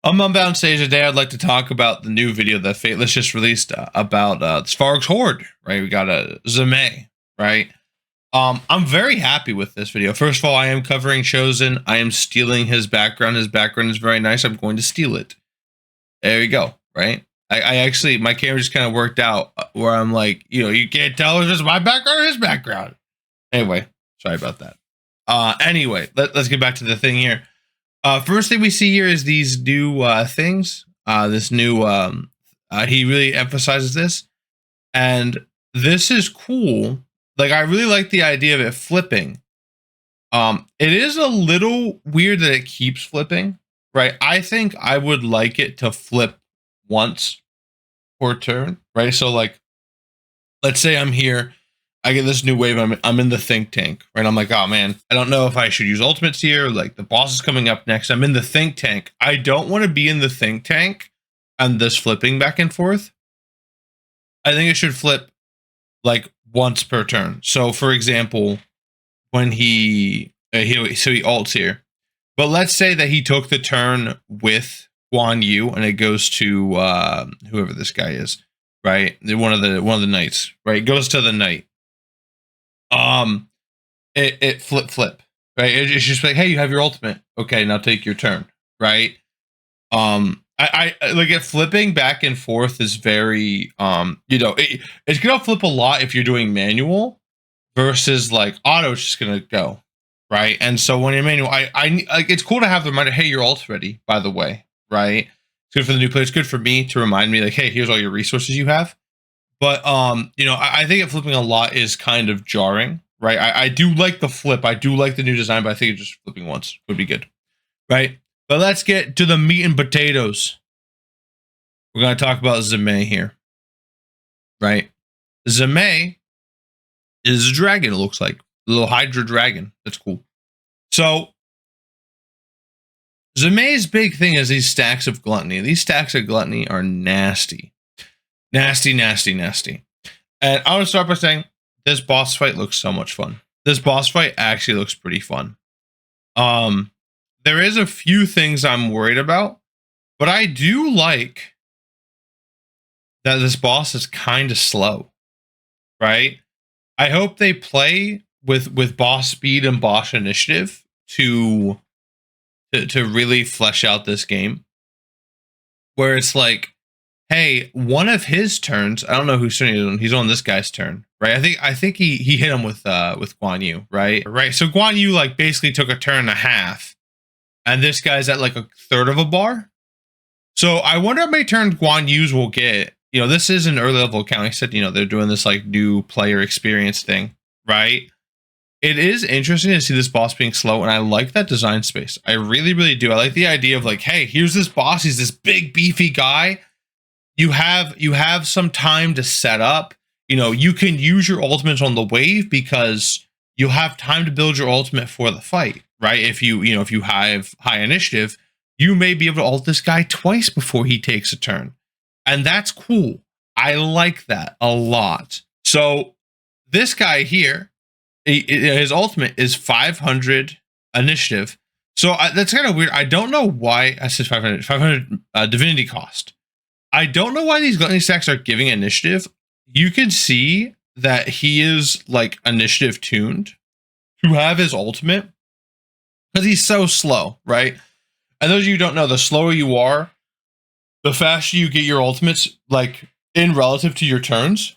I'm on stage today. I'd like to talk about the new video that Fateless just released about Svarog's Hoard. Right, we got a Zmey. Right, I'm very happy with this video. First of all, I am covering Chosen. I am stealing his background. His background is very nice. I'm going to steal it. There you go. Right. I actually, my camera just kind of worked out where I'm like, you can't tell if it's my background or his background. Anyway, sorry about that. Anyway, let's get back to the thing here. First thing we see here is these new things. This new, he really emphasizes this, and this is cool. Like, I really like the idea of it flipping. It is a little weird that it keeps flipping, right? I think I would like it to flip once per turn, right? So, like, let's say I'm here. I get this new wave. I'm in the think tank, right? I'm like, oh man, I don't know if I should use ultimates here. Like, the boss is coming up next. I'm in the think tank. I don't want to be in the think tank and this flipping back and forth. I think it should flip like once per turn. So, for example, when he ults here, but let's say that he took the turn with Guan Yu and it goes to whoever this guy is, right? One of the knights, right? It goes to the knight. It flip, right? It's just like, hey, you have your ultimate. Okay, now take your turn, right? I like it flipping back and forth is very, it's gonna flip a lot if you're doing manual versus like auto. It's just gonna go, right? And so when you're manual, I like, it's cool to have the reminder, hey, your ult's ready, by the way, right? It's good for the new player. It's good for me to remind me, like, hey, here's all your resources you have. But I think it flipping a lot is kind of jarring, right? I do like the flip. I do like the new design, but I think just flipping once would be good, right? But let's get to the meat and potatoes. We're going to talk about Zmey here, right? Zmey is a dragon, it looks like. A little Hydra dragon. That's cool. So, Zmey's big thing is these stacks of gluttony. These stacks of gluttony are nasty. Nasty. And I want to start by saying this boss fight looks so much fun. This boss fight actually looks pretty fun. There is a few things I'm worried about, but I do like that this boss is kind of slow, right? I hope they play with boss speed and boss initiative to really flesh out this game, where it's like, hey, one of his turns, I don't know whose turn he's on this guy's turn, right? I think he hit him with Guan Yu, right? Right. So Guan Yu like basically took a turn and a half, and this guy's at like a third of a bar. So I wonder how many turns Guan Yu's will get. This is an early level account. He said, they're doing this like new player experience thing, right? It is interesting to see this boss being slow, and I like that design space. I really, really do. I like the idea of like, hey, here's this boss. He's this big, beefy guy. You have some time to set up. You can use your ultimates on the wave because you'll have time to build your ultimate for the fight, right? If you have high initiative, you may be able to ult this guy twice before he takes a turn. And that's cool. I like that a lot. So this guy here, his ultimate is 500 initiative. So that's kind of weird. I don't know why I said 500 divinity cost. I don't know why these gluttony stacks are giving initiative. You can see that he is like initiative tuned to have his ultimate because he's so slow, right? And those of you who don't know, the slower you are, the faster you get your ultimates, like in relative to your turns.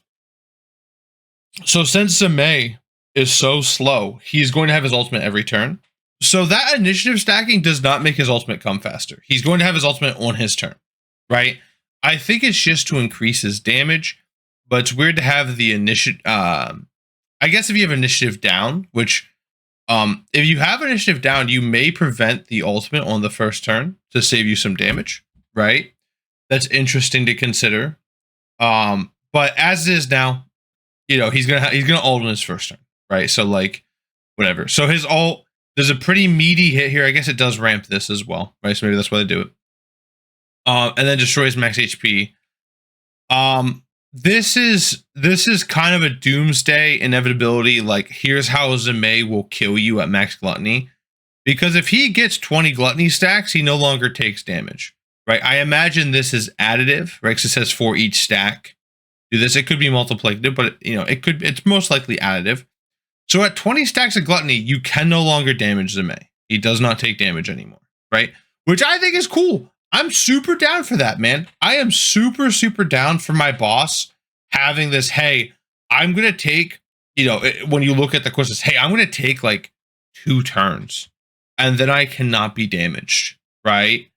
So since Zmey is so slow, he's going to have his ultimate every turn. So that initiative stacking does not make his ultimate come faster. He's going to have his ultimate on his turn, right? I think it's just to increase his damage, but it's weird to have the initiative. I guess if you have initiative down, which if you have initiative down, you may prevent the ultimate on the first turn to save you some damage, right? That's interesting to consider. But as it is now, he's gonna ult on his first turn, right? So like whatever. So his ult, there's a pretty meaty hit here. I guess it does ramp this as well, right? So maybe that's why they do it. And then destroys max HP. This is kind of a doomsday inevitability. Like, here's how Zmey will kill you at max gluttony, because if he gets 20 gluttony stacks, he no longer takes damage. right? I imagine this is additive, right? Because it says for each stack. Do this. It could be multiplicative, but it's most likely additive. So at 20 stacks of gluttony, you can no longer damage Zmey. He does not take damage anymore, right? Which I think is cool. I'm super down for that, man. I am super, super down for my boss having this, hey, I'm going to take, when you look at the courses, hey, I'm going to take like 2 turns and then I cannot be damaged, right?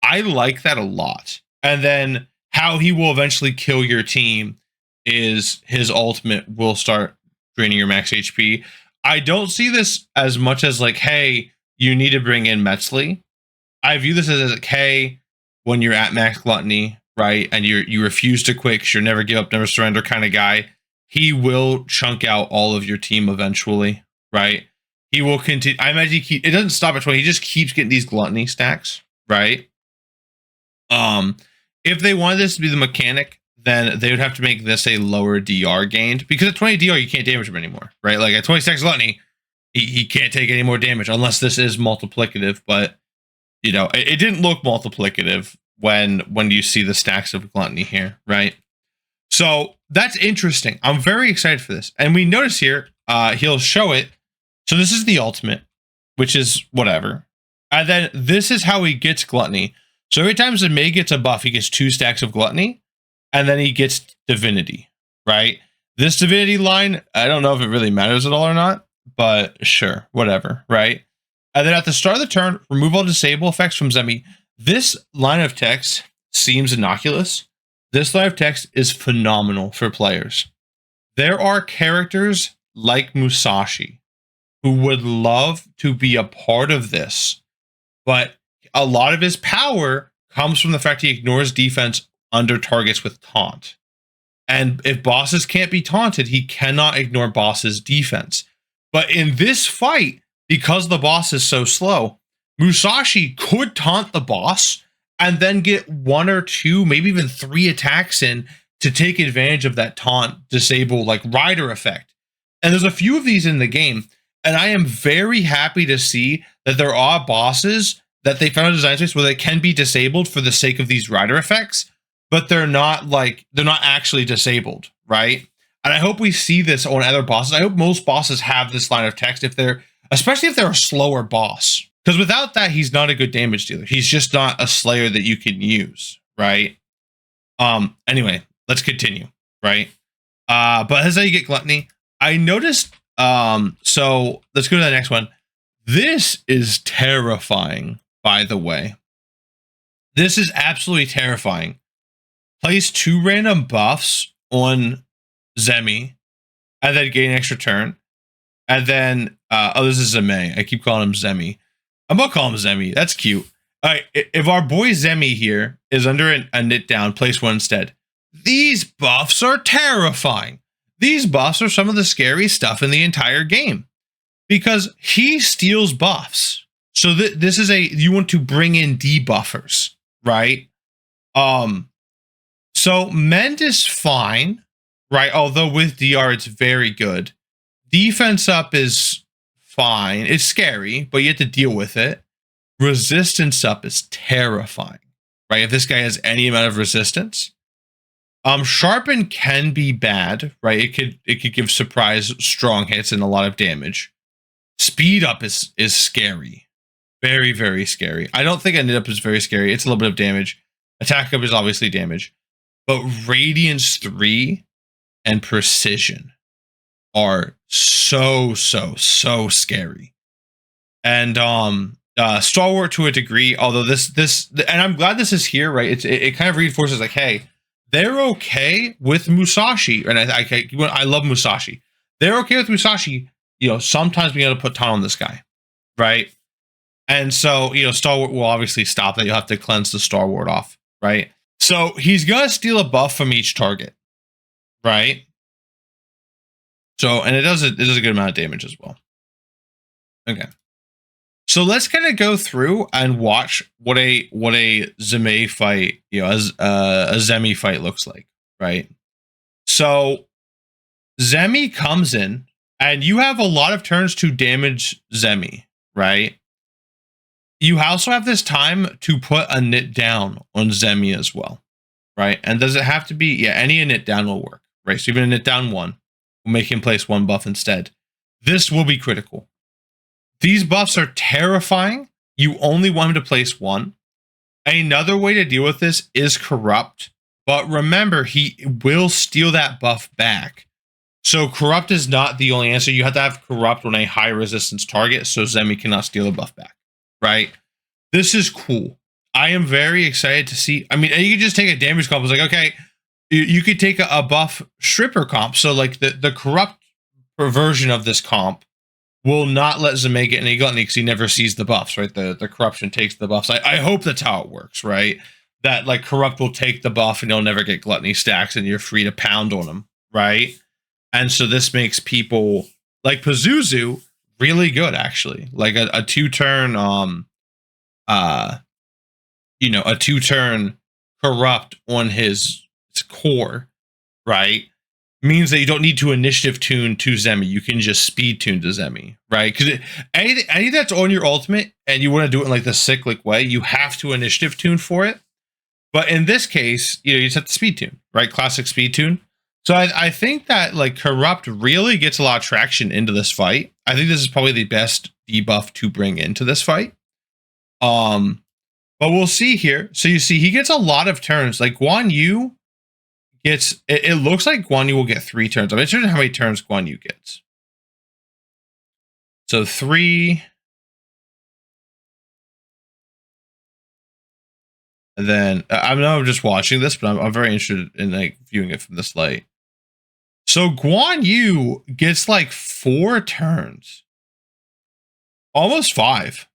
I like that a lot. And then how he will eventually kill your team is his ultimate will start draining your max HP. I don't see this as much as like, hey, you need to bring in Metzli. I view this as like, hey, when you're at max gluttony, right, and you refuse to quit, you're never give up, never surrender kind of guy, he will chunk out all of your team eventually, right? He will continue. I imagine it doesn't stop at 20. He just keeps getting these gluttony stacks, right? If they wanted this to be the mechanic, then they would have to make this a lower DR gained, because at 20 DR you can't damage him anymore, right? Like at 20 stacks gluttony, he can't take any more damage unless this is multiplicative. But it didn't look multiplicative when you see the stacks of gluttony here, right? So that's interesting. I'm very excited for this. And we notice here, he'll show it. So this is the ultimate, which is whatever. And then this is how he gets gluttony. So every time Zmey gets a buff, he gets 2 stacks of gluttony, and then he gets divinity, right? This divinity line, I don't know if it really matters at all or not, but sure, whatever, right? And then at the start of the turn, remove all disable effects from Zemy. This line of text seems innocuous. This line of text is phenomenal for players. There are characters like Musashi who would love to be a part of this, but a lot of his power comes from the fact he ignores defense under targets with taunt. And if bosses can't be taunted, he cannot ignore bosses' defense. But in this fight, because the boss is so slow, Musashi could taunt the boss and then get 1 or 2, maybe even 3 attacks in to take advantage of that taunt, disable, like rider effect. And there's a few of these in the game. And I am very happy to see that there are bosses that they found a design space where they can be disabled for the sake of these rider effects, but they're not actually disabled, right? And I hope we see this on other bosses. I hope most bosses have this line of text, especially if they're a slower boss, because without that, he's not a good damage dealer. He's just not a slayer that you can use, right? Anyway, let's continue, right? But that's how you get gluttony. I noticed, so let's go to the next one. This is terrifying, by the way. This is absolutely terrifying. Place 2 random buffs on Zemy, and then gain an extra turn. And then, this is Zmey. I keep calling him Zemy. I'm gonna call him Zemy. That's cute. All right, if our boy Zemy here is under a knit down, place 1 instead. These buffs are terrifying. These buffs are some of the scary stuff in the entire game, because he steals buffs. So this is you want to bring in debuffers, right? So Mend is fine, right? Although with DR, it's very good. Defense up is fine. It's scary, but you have to deal with it. Resistance up is terrifying, right? If this guy has any amount of resistance. Sharpen can be bad, right? It could give surprise strong hits and a lot of damage. Speed up is scary. Very, very scary. I don't think a knit up is very scary. It's a little bit of damage. Attack up is obviously damage. But Radiance 3 and Precision are so scary. And Stalwart to a degree, although this and I'm glad this is here, right? It kind of reinforces like, hey, they're okay with Musashi, and I love Musashi. They're okay with Musashi, sometimes being able to put taunt on this guy, right? And so, Stalwart will obviously stop that. You'll have to cleanse the Stalwart off, right? So he's gonna steal a buff from each target, right? So, and it does a good amount of damage as well. Okay. So let's kind of go through and watch what a Zmey fight, as a Zemy fight looks like, right? So Zemy comes in, and you have a lot of turns to damage Zemy, right? You also have this time to put a knit down on Zemy as well, right? And does it have to be? Yeah, any knit down will work, right? So even a knit down 1 will make him place 1 buff instead. This will be critical. These buffs are terrifying. You only want him to place 1. Another way to deal with this is corrupt, but remember, he will steal that buff back. So corrupt is not the only answer. You have to have corrupt on a high resistance target, so Zemy cannot steal the buff back, right? This is cool. I am very excited to see. I mean, you can just take a damage comp. It's like, okay, you could take a buff stripper comp. So like the corrupt version of this comp will not let Zmey get any gluttony because he never sees the buffs, right? The corruption takes the buffs. I hope that's how it works, right? That like corrupt will take the buff and he'll never get gluttony stacks and you're free to pound on him, right? And so this makes people like Pazuzu really good, actually. Like a 2-turn, a 2-turn corrupt on his core, right? Means that you don't need to initiative tune to Zemy. You can just speed tune to Zemy, right? Because anything that's on your ultimate and you want to do it in like the cyclic way, you have to initiative tune for it. But in this case, you just have to speed tune, right? Classic speed tune. So I think that like corrupt really gets a lot of traction into this fight. I think this is probably the best debuff to bring into this fight. But we'll see here. So you see, he gets a lot of turns. Like Guan Yu gets. It looks like Guan Yu will get 3 turns. I'm interested in how many turns Guan Yu gets. So 3. And then I'm just watching this, but I'm very interested in like viewing it from this light. So Guan Yu gets like 4 turns. Almost 5.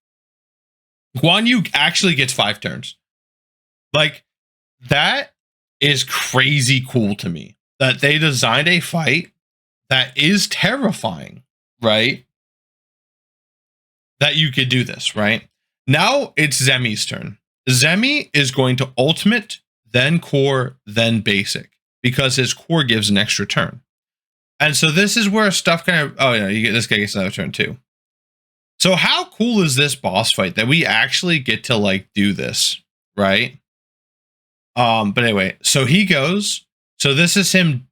Guan Yu actually gets 5 turns. Like, that is crazy cool to me. That they designed a fight that is terrifying, right? That you could do this, right? Now it's Zemy's turn. Zemy is going to ultimate, then core, then basic. Because his core gives an extra turn. And so this is where stuff kind of, oh yeah, this guy gets another turn too. So how cool is this boss fight that we actually get to like do this, right? But anyway, so he goes, so this is him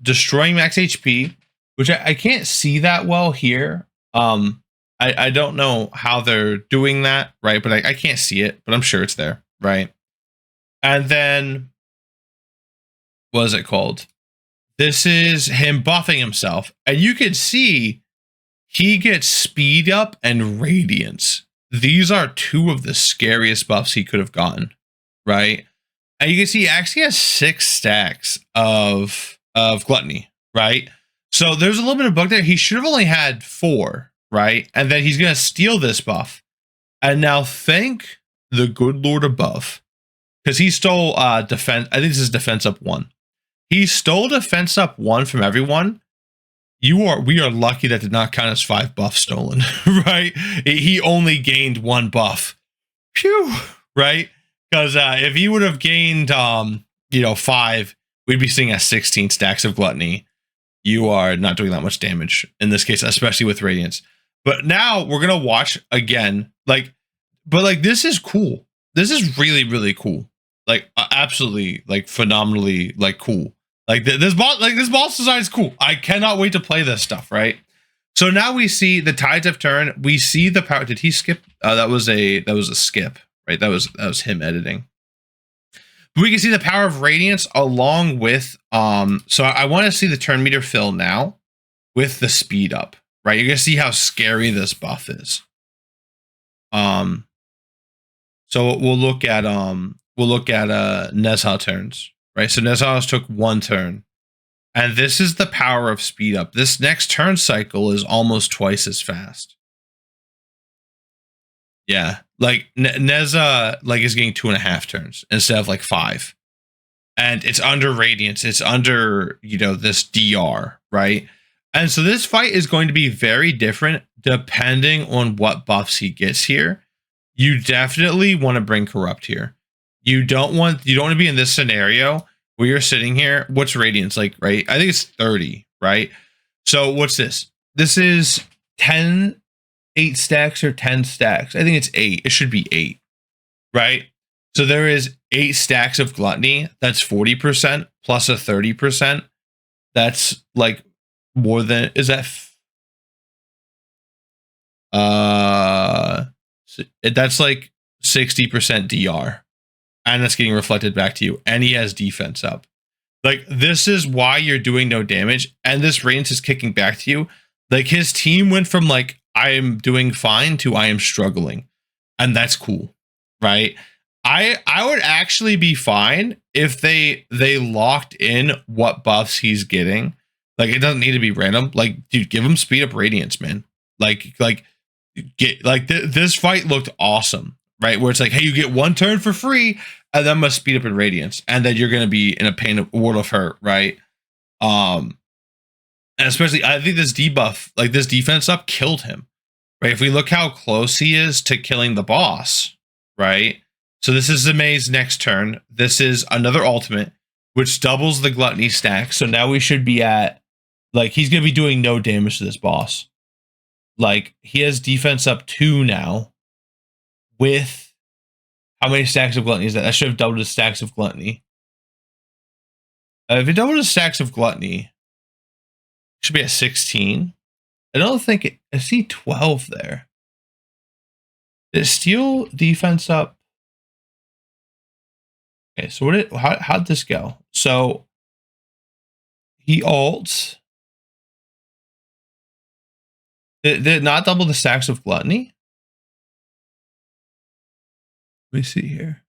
destroying max HP, which I can't see that well here. I don't know how they're doing that, right? But I can't see it, but I'm sure it's there, right? And then what is it called? This is him buffing himself. And you can see he gets speed up and radiance. These are 2 of the scariest buffs he could have gotten, right? And you can see he actually has 6 stacks of gluttony, right? So there's a little bit of bug there. He should have only had 4, right? And then he's going to steal this buff. And now thank the good Lord above. Because he stole defense. I think this is defense up 1. He stole defense up 1 from everyone. We are lucky that did not count as 5 buffs stolen, right? He only gained 1 buff. Phew, right? Because if he would have gained 5, we'd be seeing 16 stacks of gluttony. You are not doing that much damage in this case, especially with radiance. But now we're gonna watch again, but this is cool. This is really, really cool. Like absolutely, like phenomenally, like cool. Like this boss design is cool. I cannot wait to play this stuff, right? So now we see the tides have turned. We see the power. Did he skip? That was a skip, right? That was him editing. But we can see the power of radiance along with so I want to see the turn meter fill now with the speed up, right? You're gonna see how scary this buff is. So we'll look at Nezha turns. Right, so Nezha's took 1 turn. And this is the power of speed up. This next turn cycle is almost twice as fast. Yeah, like Nezha is getting 2.5 turns instead of like 5. And it's under radiance. It's under, this DR, right? And so this fight is going to be very different depending on what buffs he gets here. You definitely want to bring corrupt here. You don't want to be in this scenario where you're sitting here. What's radiance like, right? I think it's 30, right? So what's this? This is 10 8 stacks or 10 stacks. I think it's 8. It should be 8, right? So there is 8 stacks of gluttony. That's 40% plus a 30%. That's like more than, is that that's like 60% DR, and that's getting reflected back to you, and he has defense up. Like, this is why you're doing no damage, and this range is kicking back to you. Like, his team went from like, I am doing fine to I am struggling, and that's cool, right? I would actually be fine if they locked in what buffs he's getting. Like, it doesn't need to be random. Like, dude, give him speed up radiance, man. Like get like this fight looked awesome, right? Where it's like, hey, you get 1 turn for free, and then must speed up in radiance, and then you're gonna be in a pain of world of hurt, right? And especially, I think this debuff, like this defense up, killed him, right? If we look how close he is to killing the boss, right? So this is Zmey's next turn. This is another ultimate, which doubles the gluttony stack. So now we should be at, like, he's gonna be doing no damage to this boss. Like, he has defense up 2 now. With how many stacks of gluttony is that? That should have doubled his stacks of gluttony. If it doubled his stacks of gluttony, it should be at 16. I don't think it. I see 12 there. Did it steal defense up? Okay, so how'd this go? So he ults. Did it not double the stacks of gluttony? Let me see here.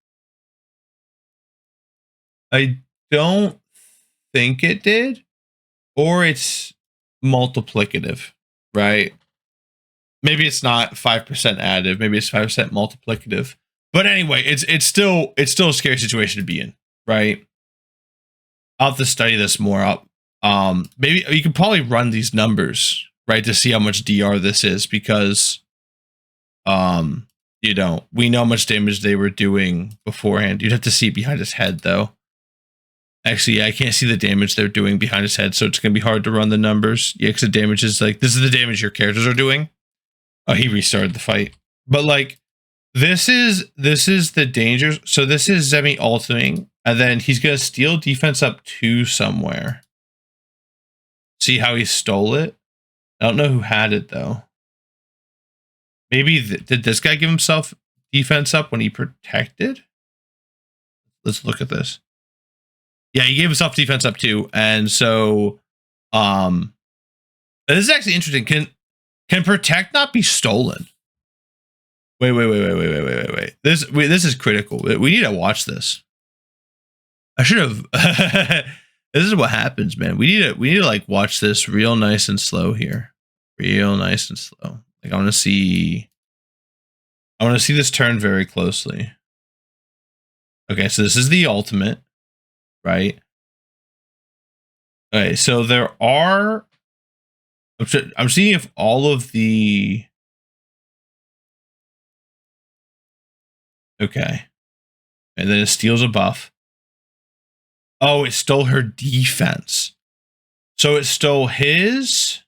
I don't think it did, or it's multiplicative, right? Maybe it's not 5% additive. Maybe it's 5% multiplicative. But anyway, it's still a scary situation to be in, right? I'll have to study this more up. Maybe you can probably run these numbers, right, to see how much DR this is, because you know, we know how much damage they were doing beforehand. You'd have to see it behind his head, though. Actually, yeah, I can't see the damage they're doing behind his head, so it's going to be hard to run the numbers. Yeah, because the damage is like, this is the damage your characters are doing. Oh, he restarted the fight. But like, this is the danger. So this is Zemy ultiming, and then he's going to steal defense up 2 somewhere. See how he stole it? I don't know who had it, though. Maybe, did this guy give himself defense up when he protected? Let's look at this. Yeah, he gave himself defense up too. And so, this is actually interesting. Can protect not be stolen? Wait. This is critical. We need to watch this. I should have. This is what happens, man. We need to like watch this real nice and slow here. Real nice and slow. Like, I want to see this turn very closely. Okay, so this is the ultimate, right? Okay, so there are. I'm seeing if all of the. Okay, and then it steals a buff. Oh, it stole her defense. So it stole his.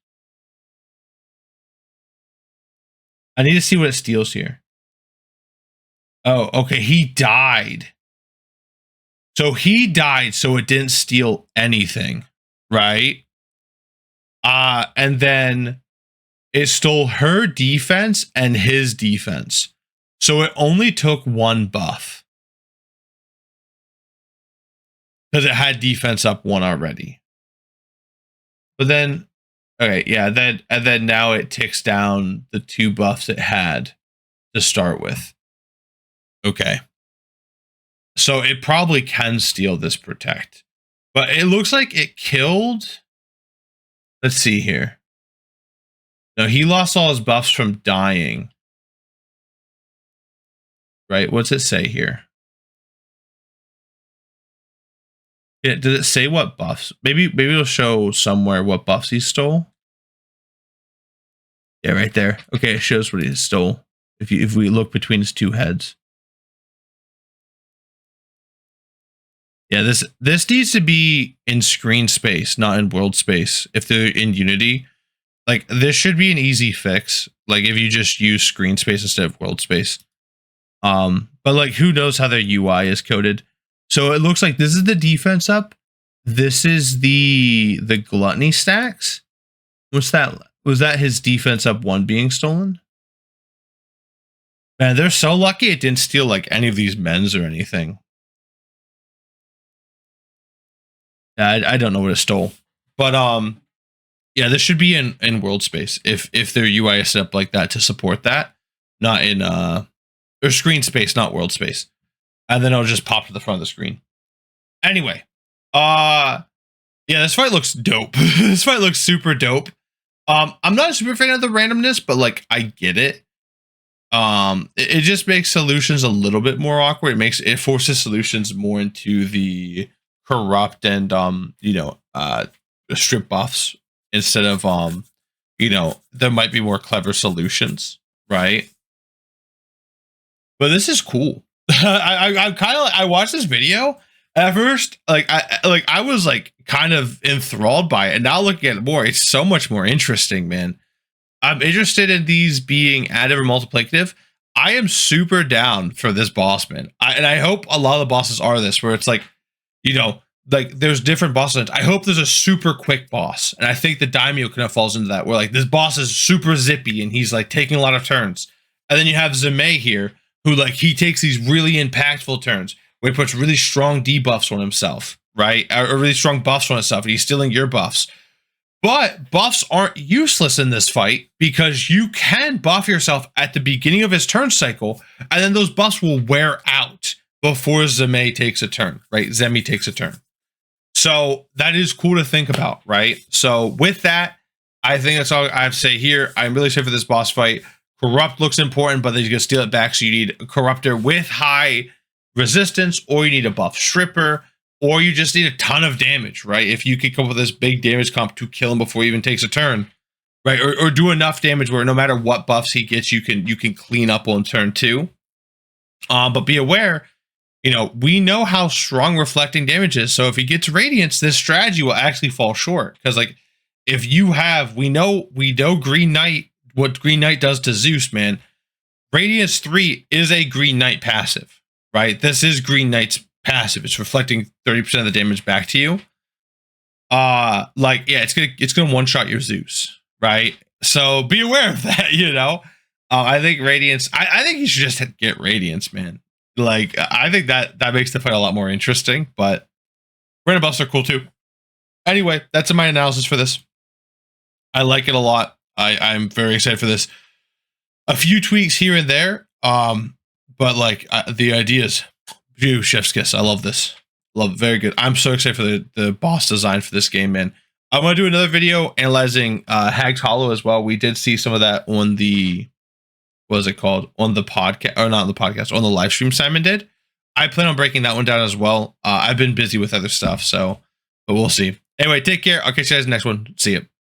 I need to see what it steals here. Oh, okay. He died. So he died, so it didn't steal anything, right? And then it stole her defense and his defense. So it only took 1 buff. Because it had defense up 1 already. But then, okay, yeah, and then now it ticks down the 2 buffs it had to start with. Okay. So it probably can steal this protect. But it looks like it killed. Let's see here. No, he lost all his buffs from dying. Right? What's it say here? Yeah, did it say what buffs? Maybe it'll show somewhere what buffs he stole. Yeah, right there. Okay, it shows what he stole. If we look between his 2 heads. Yeah, this needs to be in screen space, not in world space. If they're in Unity, Like, this should be an easy fix. Like, if you just use screen space instead of world space. But like, who knows how their UI is coded? So it looks like this is the defense up. This is the gluttony stacks. What's that? Was that his defense up 1 being stolen? Man, they're so lucky it didn't steal like any of these men's or anything. I don't know what it stole, but yeah, this should be in world space if their UI is set up like that to support that, not in or screen space, not world space, and then it'll just pop to the front of the screen. Anyway, yeah, this fight looks dope. This fight looks super dope. I'm not a super fan of the randomness, but like I get it. It just makes solutions a little bit more awkward. It forces solutions more into the corrupt and strip buffs instead of there might be more clever solutions, right? But this is cool. I'm kind of like, I watched this video at first, I was like kind of enthralled by it, and now looking at it more, it's so much more interesting, man. I'm interested in these being additive or multiplicative. I am super down for this boss, man. And I hope a lot of the bosses are this, where it's like, like there's different bosses. I hope there's a super quick boss. And I think the Daimyo kind of falls into that, where like this boss is super zippy and he's like taking a lot of turns. And then you have Zmey here, who like he takes these really impactful turns where he puts really strong debuffs on himself, right? Or really strong buffs on himself, and he's stealing your buffs. But buffs aren't useless in this fight because you can buff yourself at the beginning of his turn cycle, and then those buffs will wear out before Zmey takes a turn, right? Zemy takes a turn. So that is cool to think about, right? So with that, I think that's all I have to say here. I'm really excited for this boss fight. Corrupt looks important, but then you can steal it back. So you need a Corruptor with high resistance, or you need a buff Stripper, or you just need a ton of damage, right? If you could come up with this big damage comp to kill him before he even takes a turn, right? Or do enough damage where no matter what buffs he gets, you can clean up on turn 2. But be aware, we know how strong reflecting damage is. So if he gets Radiance, this strategy will actually fall short. Because like, if you have, we know Green Knight, what Green Knight does to Zeus, man. Radiance 3 is a Green Knight passive, right? This is Green Knight's passive. It's reflecting 30% of the damage back to you. It's gonna one-shot your Zeus, right? So be aware of that, I think Radiance, I think you should just get Radiance, man. Like, I think that makes the fight a lot more interesting, but random buffs are cool too. Anyway, that's my analysis for this. I like it a lot. I'm very excited for this. A few tweaks here and there, but like the ideas, chef's kiss. I love this. Love it. Very good. I'm so excited for the boss design for this game, man. I'm gonna do another video analyzing Hag's Hollow as well. We did see some of that on the, what is it called, on the podcast, or not on the podcast, on the live stream Simon did. I plan on breaking that one down as well. I've been busy with other stuff, but we'll see. Anyway, take care. I'll catch you guys in the next one. See ya.